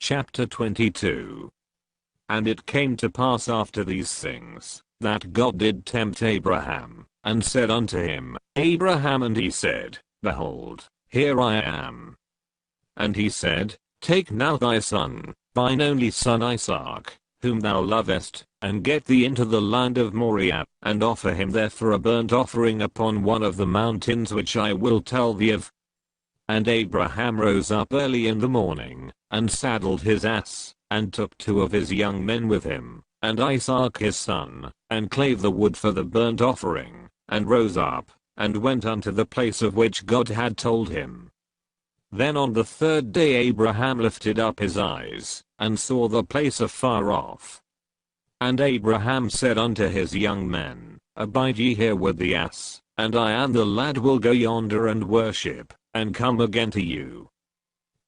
Chapter 22. And it came to pass after these things, that God did tempt Abraham, and said unto him, Abraham, and he said, Behold, here I am. And he said, Take now thy son, thine only son Isaac, whom thou lovest, and get thee into the land of Moriah, and offer him there for a burnt offering upon one of the mountains which I will tell thee of. And Abraham rose up early in the morning, and saddled his ass, and took 2 of his young men with him, and Isaac his son, and clave the wood for the burnt offering, and rose up, and went unto the place of which God had told him. Then on the 3rd day Abraham lifted up his eyes, and saw the place afar off. And Abraham said unto his young men, Abide ye here with the ass, and I and the lad will go yonder and worship, and come again to you.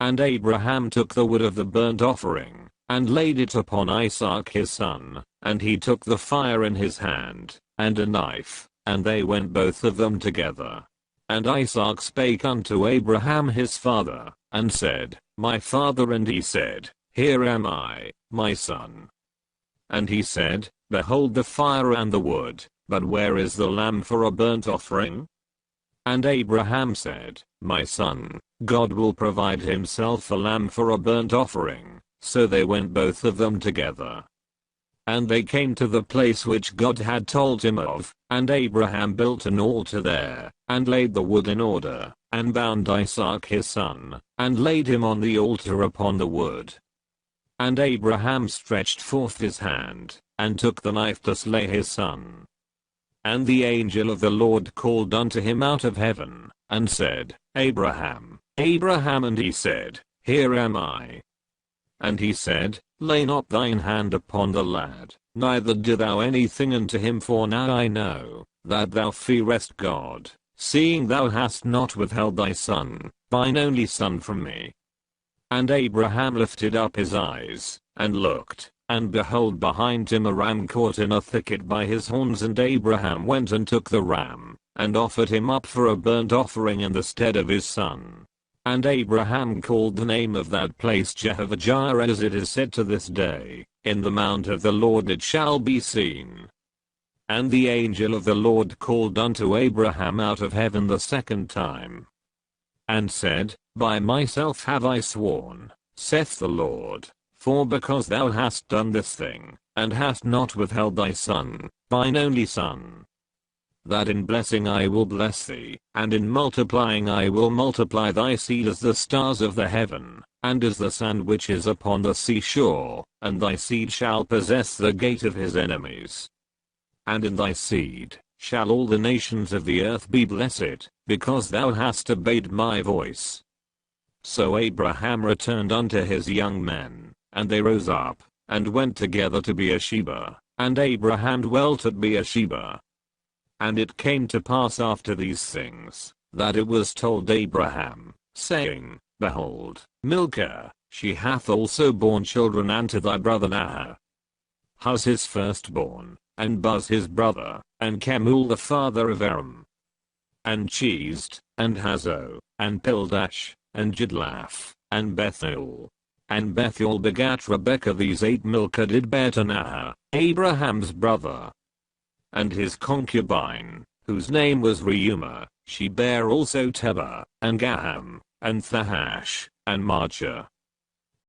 And Abraham took the wood of the burnt offering, and laid it upon Isaac his son, and he took the fire in his hand, and a knife, and they went both of them together. And Isaac spake unto Abraham his father, and said, My father, and he said, Here am I, my son. And he said, Behold the fire and the wood, but where is the lamb for a burnt offering? And Abraham said, My son, God will provide himself a lamb for a burnt offering. So they went both of them together. And they came to the place which God had told him of, and Abraham built an altar there, and laid the wood in order, and bound Isaac his son, and laid him on the altar upon the wood. And Abraham stretched forth his hand, and took the knife to slay his son. And the angel of the Lord called unto him out of heaven, and said, Abraham, Abraham, and he said, Here am I. And he said, Lay not thine hand upon the lad, neither do thou anything unto him, for now I know, that thou fearest God, seeing thou hast not withheld thy son, thine only son, from me. And Abraham lifted up his eyes, and looked, and behold, behind him a ram caught in a thicket by his horns, and Abraham went and took the ram, and offered him up for a burnt offering in the stead of his son. And Abraham called the name of that place Jehovah-Jireh, as it is said to this day, In the mount of the Lord it shall be seen. And the angel of the Lord called unto Abraham out of heaven the 2nd time, and said, By myself have I sworn, saith the Lord, for because thou hast done this thing, and hast not withheld thy son, thine only son, that in blessing I will bless thee, and in multiplying I will multiply thy seed as the stars of the heaven, and as the sand which is upon the seashore, and thy seed shall possess the gate of his enemies. And in thy seed shall all the nations of the earth be blessed, because thou hast obeyed my voice. So Abraham returned unto his young men, and they rose up, and went together to Beersheba, and Abraham dwelt at Beersheba. And it came to pass after these things, that it was told Abraham, saying, Behold, Milcah, she hath also borne children unto thy brother Nahor. Huz his firstborn, and Buz his brother, and Kemuel the father of Aram, and Chesed, and Hazo, and Pildash, and Jidlaph, and Bethuel. And Bethuel begat Rebekah. These 8 Milcah did bear to Nahor, Abraham's brother. And his concubine, whose name was Reumah, she bare also Tebah, and Gaham, and Thahash, and Maachah,